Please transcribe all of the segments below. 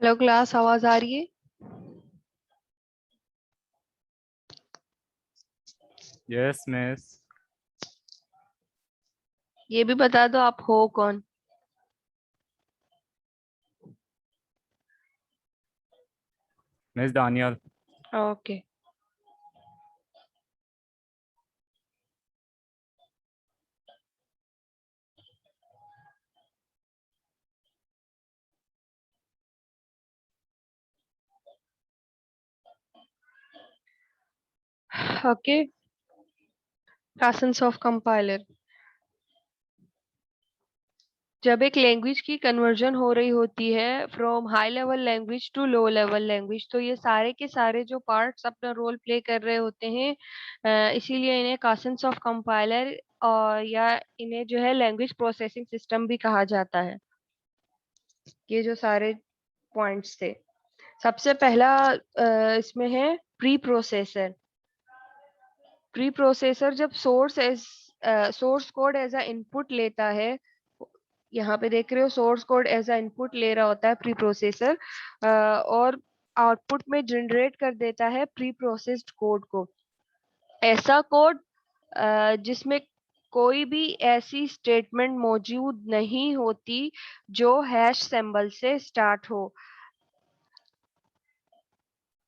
Hello class, आवाज आ रही है? Yes miss. ये भी बता दो आप हो कौन। Miss Daniel. Okay. Okay. Classes of compiler. जब एक लैंग्वेज की कन्वर्जन हो रही होती है from high level language to low level language, तो ये सारे के सारे जो पार्ट्स अपना रोल प्ले कर रहे होते हैं, इसीलिए इन्हें क्लासेस ऑफ कंपाइलर और या इन्हें जो है लैंग्वेज प्रोसेसिंग सिस्टम भी कहा जाता है। ये जो सारे पॉइंट्स थे, सबसे पहला इसमें है प्री प्रोसेसर। प्री प्रोसेसर जब source code as a input लेता है, यहाँ पे देख रहे हो source code as a input ले रहा होता है प्री प्रोसेसर, और आउटपुट में जनरेट कर देता है प्री प्रोसेस्ड कोड को। ऐसा कोड जिसमें कोई भी ऐसी स्टेटमेंट मौजूद नहीं होती जो हैश सिंबल से स्टार्ट हो।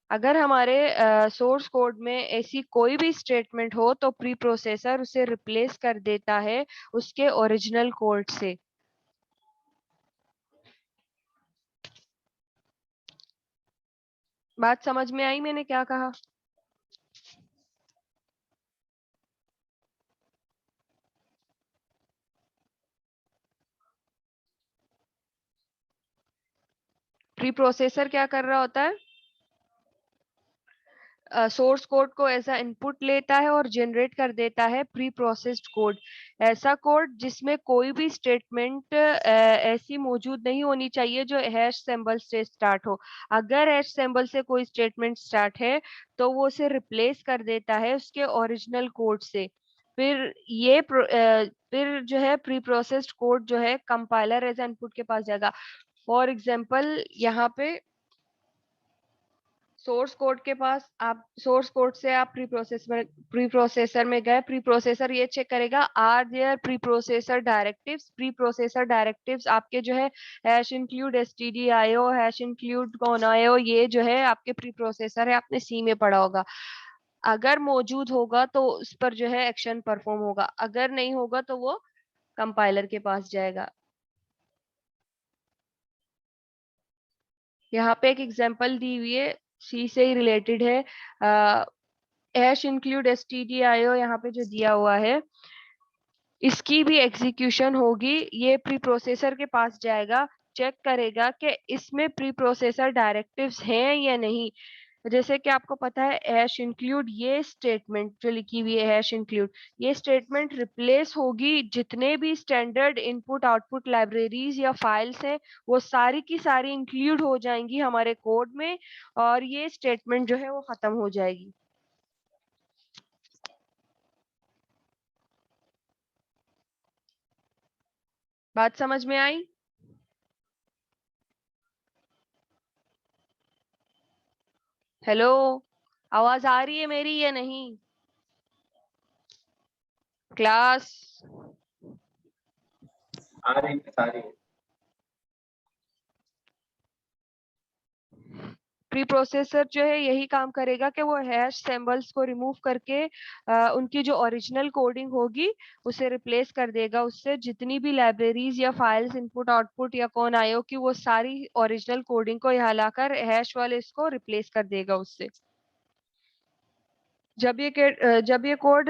अगर हमारे सोर्स कोड में ऐसी कोई भी स्टेटमेंट हो तो प्री प्रोसेसर उसे रिप्लेस कर देता है उसके ओरिजिनल कोड से। बात समझ में आई मैंने क्या कहा? प्री प्रोसेसर क्या कर रहा होता है? सोर्स कोड को ऐसा इनपुट लेता है और जनरेट कर देता है प्री प्रोसेस्ड कोड। ऐसा कोड जिसमें कोई भी स्टेटमेंट ऐसी मौजूद नहीं होनी चाहिए जो हैश सिंबल से स्टार्ट हो। अगर हैश सिंबल से कोई स्टेटमेंट स्टार्ट है तो वो उसे रिप्लेस कर देता है उसके ओरिजिनल कोड से। फिर जो है प्री प्रोसेस्ड कोड जो है कंपाइलर एज इनपुट के पास जाएगा। फॉर एग्जाम्पल यहाँ पे सोर्स कोड के पास, आप सोर्स कोड से आप प्री प्रोसेसर में गए। प्री प्रोसेसर ये चेक करेगा are there preprocessor directives. Preprocessor directives आपके जो है hash include stdio, hash include कौन आयो, ये जो है आपके प्री प्रोसेसर है, आपने सी में पढ़ा होगा। अगर मौजूद होगा तो उस पर जो है एक्शन परफॉर्म होगा, अगर नहीं होगा तो वो कंपाइलर के पास जाएगा। यहाँ पे एक एग्जांपल दी हुई है, सी से ही रिलेटेड है। हैश इंक्लूड stdio यहाँ पे जो दिया हुआ है, इसकी भी एग्जीक्यूशन होगी। ये प्री प्रोसेसर के पास जाएगा, चेक करेगा कि इसमें प्री प्रोसेसर डायरेक्टिव्स हैं या नहीं। जैसे कि आपको पता है हैश इंक्लूड, ये स्टेटमेंट जो लिखी हुई है हैश इंक्लूड, ये स्टेटमेंट रिप्लेस होगी जितने भी स्टैंडर्ड इनपुट आउटपुट लाइब्रेरीज या फाइल्स हैं, वो सारी की सारी इंक्लूड हो जाएंगी हमारे कोड में, और ये स्टेटमेंट जो है वो खत्म हो जाएगी। बात समझ में आई? हेलो, आवाज आ रही है मेरी या नहीं क्लास? आ रही है, आ रही है। प्री प्रोसेसर जो है यही काम करेगा कि वो हैश सिंबल्स को रिमूव करके उनकी जो ओरिजिनल कोडिंग होगी उसे रिप्लेस कर देगा उससे। जितनी भी लाइब्रेरीज या फाइल्स इनपुट आउटपुट या कौन आयो की, वो सारी ओरिजिनल कोडिंग को यहाँ लाकर हैश वाले इसको रिप्लेस कर देगा उससे। जब ये कोड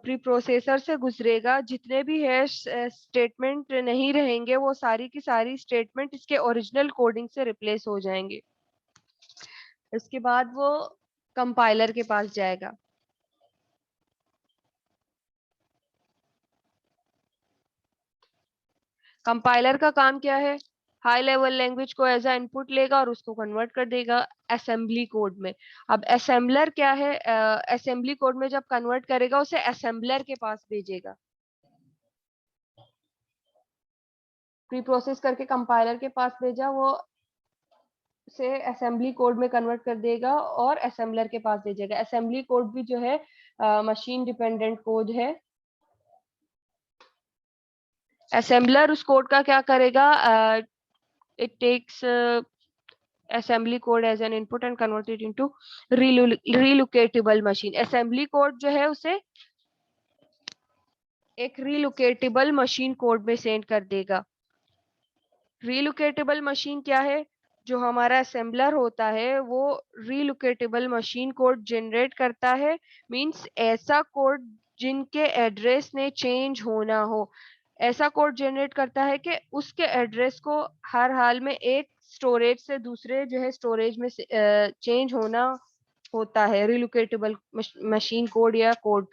प्री प्रोसेसर से गुजरेगा, जितने भी हैश स्टेटमेंट नहीं रहेंगे, वो सारी की सारी स्टेटमेंट इसके ओरिजिनल कोडिंग से रिप्लेस हो जाएंगे। इसके बाद वो कंपाइलर के पास जाएगा। कंपाइलर का काम क्या है? हाई लेवल लैंग्वेज को एज अ इनपुट लेगा और उसको कन्वर्ट कर देगा असेंबली कोड में। अब असेंबलर क्या है? असेंबली कोड में जब कन्वर्ट करेगा उसे असेंबलर के पास भेजेगा। प्री प्रोसेस करके कंपाइलर के पास भेजा, वो से असेंबली कोड में कन्वर्ट कर देगा और असेंबलर के पास भेजेगा। असेंबली कोड भी जो है मशीन डिपेंडेंट कोड है। असेंबलर उस कोड का क्या करेगा, it takes assembly code as an input and convert it into relocatable machine। assembly code जो है उसे एक relocatable machine कोड में सेंड कर देगा। relocatable मशीन क्या है, जो हमारा असेंबलर होता है वो relocatable मशीन कोड जनरेट करता है। मींस ऐसा कोड जिनके एड्रेस ने चेंज होना हो, ऐसा कोड जनरेट करता है कि उसके एड्रेस को हर हाल में एक स्टोरेज से दूसरे जो है स्टोरेज में चेंज होना होता है। रिलोकेटेबल मशीन कोड या कोड,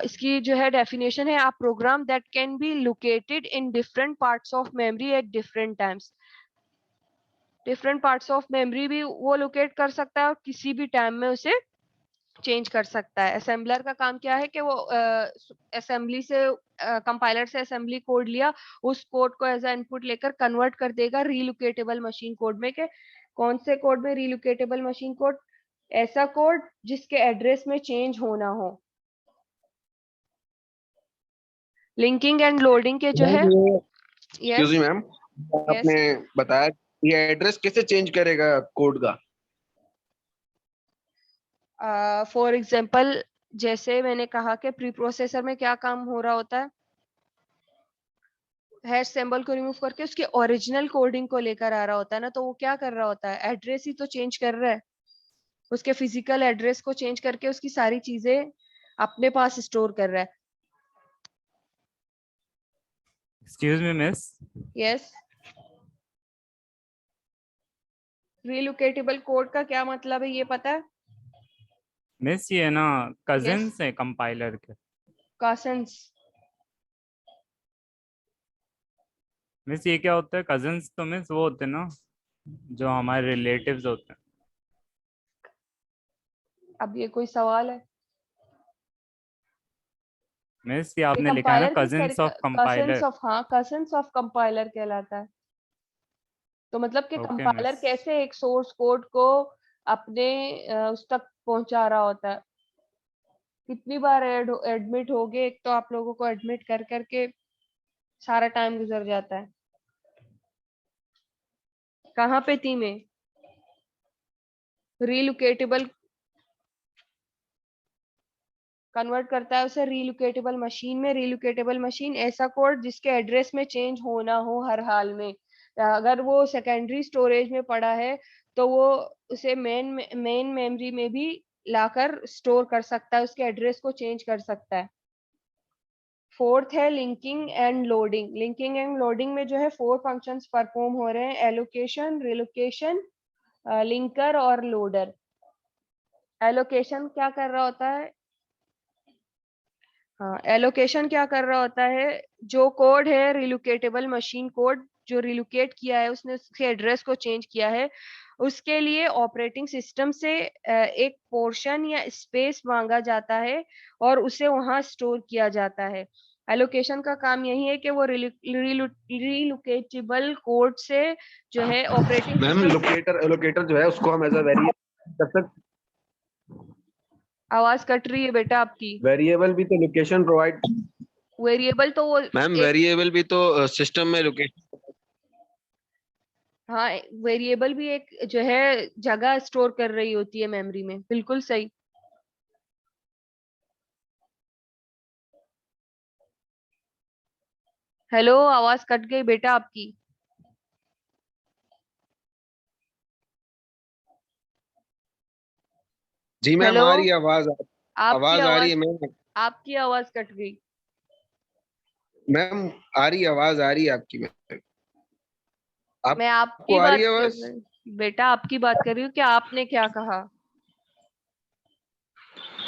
इसकी जो है डेफिनेशन है, आप program that can be located in different parts of memory at different times. Different parts of memory भी वो लोकेट कर सकता है और किसी भी टाइम में उसे चेंज कर सकता है। असेंबलर का काम क्या है कि वो असेंबली से कंपाइलर से असेंबली कोड लिया, उस कोड को एज इनपुट लेकर कन्वर्ट कर देगा रीलोकेटेबल मशीन कोड में। के कौन से कोड में रीलोकेटेबल मशीन कोड, ऐसा कोड जिसके एड्रेस में चेंज होना हो। लिंकिंग एंड लोडिंग के जो है, एक्सक्यूज मी मैम, आपने बताया ये एड्रेस कैसे चेंज करेगा कोड का? फॉर एग्जांपल जैसे मैंने कहा कि प्री प्रोसेसर में क्या काम हो रहा होता है, हैश सिंबल को रिमूव करके उसके ओरिजिनल कोडिंग को लेकर आ रहा होता है ना, तो वो क्या कर रहा होता है, एड्रेस ही तो चेंज कर रहा है। उसके फिजिकल एड्रेस को चेंज करके उसकी सारी चीजें अपने पास स्टोर कर रहा है। Excuse me miss, yes, relocatable code का क्या मतलब है ये पता है? मिस ये ना कजिन्स है कंपाइलर के। कजिन्स? मिस ये क्या होता है कजिन्स? तो मिस वो होते हैं ना जो हमारे रिलेटिव्स होते हैं। अब ये कोई सवाल है? मिस ये आपने लिखा है ना कजिन्स ऑफ कंपाइलर। हाँ, कजिन्स ऑफ कंपाइलर कहलाता है। तो मतलब कि ओके कंपाइलर मिस। कैसे एक सोर्स कोड को अपने उस तक पहुंचा रहा होता है। कितनी बार एडमिट हो गए, एक तो आप लोगों को एडमिट कर करके सारा टाइम गुजर जाता है। कहाँ पे थी मैं? रीलोकेटेबल कन्वर्ट करता है उसे रीलोकेटेबल मशीन में। रीलोकेटेबल मशीन ऐसा कोड जिसके एड्रेस में चेंज होना हो हर हाल में। अगर वो सेकेंडरी स्टोरेज में पड़ा है तो वो उसे मेन मेमोरी में भी लाकर स्टोर कर सकता है, उसके एड्रेस को चेंज कर सकता है। फोर्थ है linking and loading. Linking and loading में जो है 4 फंक्शंस परफॉर्म हो रहे हैं, एलोकेशन, रिलोकेशन, लिंकर और लोडर। एलोकेशन क्या कर रहा होता है? हाँ, एलोकेशन क्या कर रहा होता है, जो कोड है रिलोकेटेबल मशीन कोड जो रिलोकेट किया है, उसने उसके एड्रेस को चेंज किया है, उसके लिए ऑपरेटिंग सिस्टम से एक पोर्शन या स्पेस मांगा जाता है और उसे वहां स्टोर किया जाता है। एलोकेशन का काम यही है कि वो रिलोकेटेबल कोड से जो है ऑपरेटिंग मैम सिस्टम। लोकेटर जो है उसको हम एज अ वेरिएबल कर सकते। आवाज कट रही है बेटा आपकी। वेरिएबल भी तो लोकेशन प्रोवाइड। वेरिएबल तो वो मैम एक, वेरिएबल भी तो सिस्टम में लोकेशन। हाँ, वेरिएबल भी एक जो है जगह स्टोर कर रही होती है मेमोरी में। बिल्कुल सही। हेलो, आवाज कट गई बेटा आपकी। जी मैम हेलो, आ रही है आवाज। आपकी आवाज आ रही आवाज, है मैम। आपकी आवाज कट गई। मैम आ रही है आवाज, आ रही है आपकी मैम। मैं आपको आपकी आ रही बात है कर आवाज? रही बेटा, आपकी बात कर रही हूँ कि आपने क्या कहा।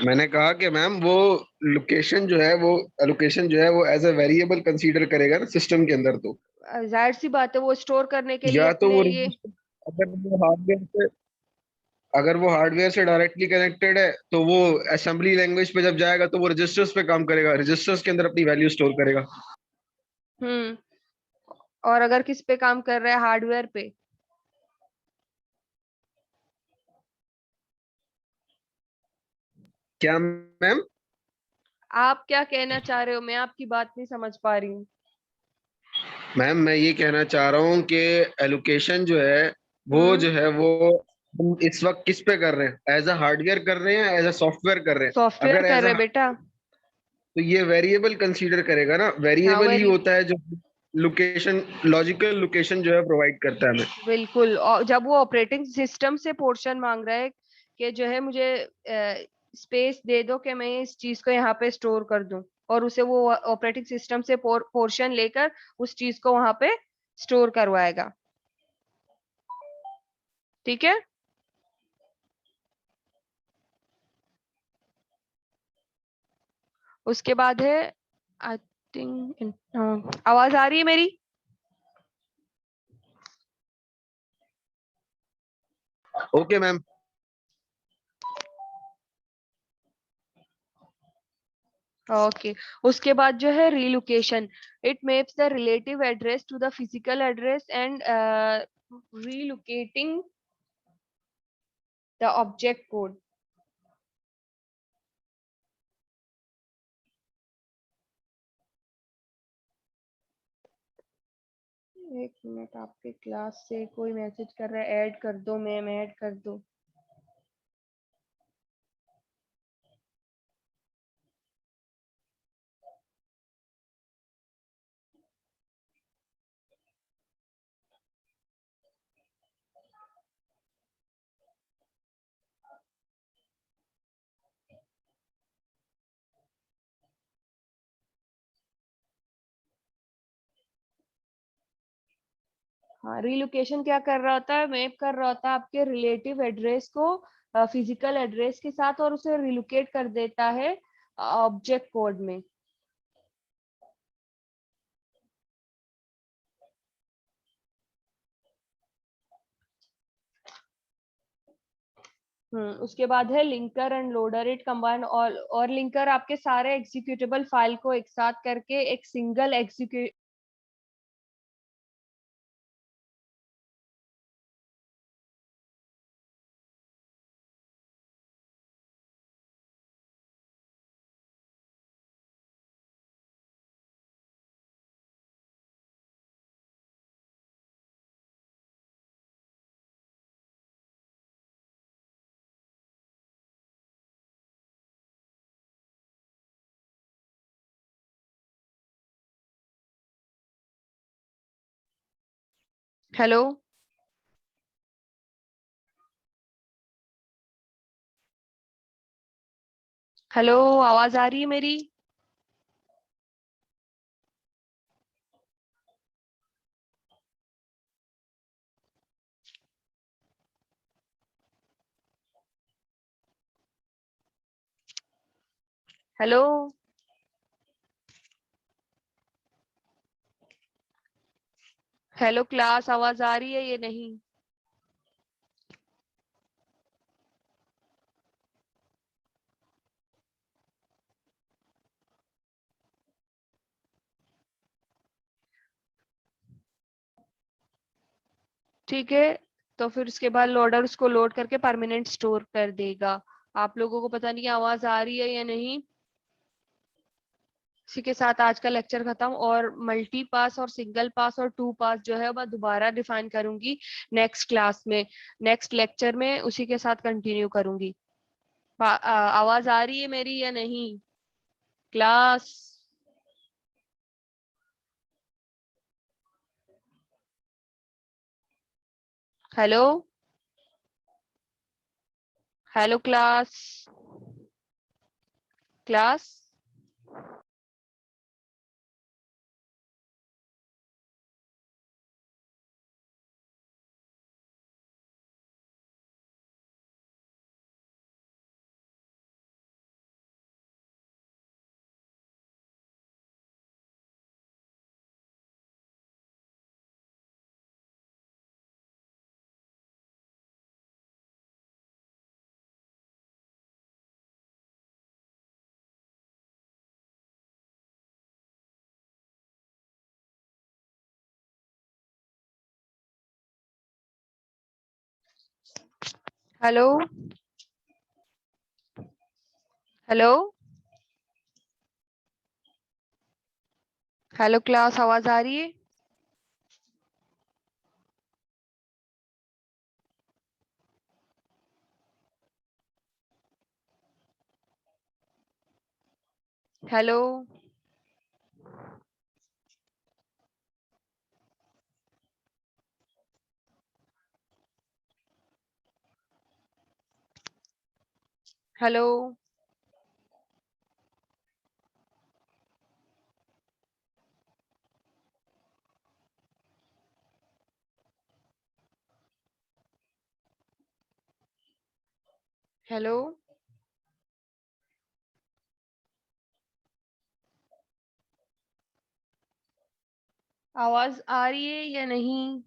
मैंने कहा कि मैम वो लोकेशन जो है वो लोकेशन जो है वो एज अ वेरिएबल कंसीडर करेगा ना सिस्टम के अंदर। तो जाहिर सी बात है, वो स्टोर करने के लिए या तो अपने वो लिए। अगर वो हार्डवेयर से अगर वो हार्डवेयर से डायरेक्टली कनेक्टेड है तो वो असेंबली लैंग्वेज पे जब जाएगा तो वो रजिस्टर्स पे काम करेगा, रजिस्टर्स के अंदर अपनी वैल्यू स्टोर करेगा। हम्म। और अगर किस पे काम कर रहा है, हार्डवेयर पे। क्या मैम? आप क्या कहना चाह रहे हो? मैं आपकी बात नहीं समझ पा रही हूँ। मैम मैं ये कहना चाह रहा हूँ कि एलोकेशन जो है वो हम्म। जो है वो हम इस वक्त किस पे कर रहे हैं, एज अ हार्डवेयर कर रहे हैं, एज अ सॉफ्टवेयर कर रहे हैं? सॉफ्टवेयर अगर कर एज रहे अ, हैं बेटा। तो ये वेरिएबल कंसीडर करेगा ना, हाँ वेरिएबल ही वही, होता है जो लोकेशन, लॉजिकल लोकेशन जो है प्रोवाइड करता है हमें। बिल्कुल। और जब वो ऑपरेटिंग सिस्टम से पोर्शन मांग रहा है कि जो है मुझे स्पेस दे दो कि मैं इस चीज को यहाँ पे स्टोर कर दूं, और उसे वो ऑपरेटिंग सिस्टम से पोर्शन लेकर उस चीज को वहां पे स्टोर करवाएगा। ठीक है। उसके बाद है, आई थिंक, आवाज आ रही है मेरी? Okay ma'am. ओके। उसके बाद जो है relocation, it maps the relative address to the physical address and relocating the object code। एक मिनट, आपके क्लास से कोई मैसेज कर रहा है, ऐड कर दो मैम, ऐड कर दो। हाँ, रीलोकेशन क्या कर रहा होता है? मैप कर रहा होता है आपके रिलेटिव एड्रेस को फिजिकल एड्रेस के साथ, और उसे रिलोकेट कर देता है ऑब्जेक्ट कोड में। उसके बाद है linker end loader, it combine all, और लिंकर आपके सारे एग्जीक्यूटेबल फाइल को एक साथ करके एक सिंगल एग्जीक्यूट। हेलो, हेलो, आवाज आ रही है मेरी? हेलो, हेलो क्लास, आवाज आ रही है ये नहीं? ठीक है। तो फिर उसके बाद लोडर उसको लोड करके परमानेंट स्टोर कर देगा। आप लोगों को पता नहीं आवाज आ रही है या नहीं। इसी के साथ आज का लेक्चर खत्म, और मल्टी पास और सिंगल पास और टू पास जो है मैं दोबारा डिफाइन करूंगी नेक्स्ट क्लास में, नेक्स्ट लेक्चर में उसी के साथ कंटिन्यू करूंगी। आवाज आ रही है मेरी या नहीं class? Hello, hello class, class. Hello, hello hello class, आवाज आ रही है? हेलो हेलो हेलो आवाज आ रही है या नहीं?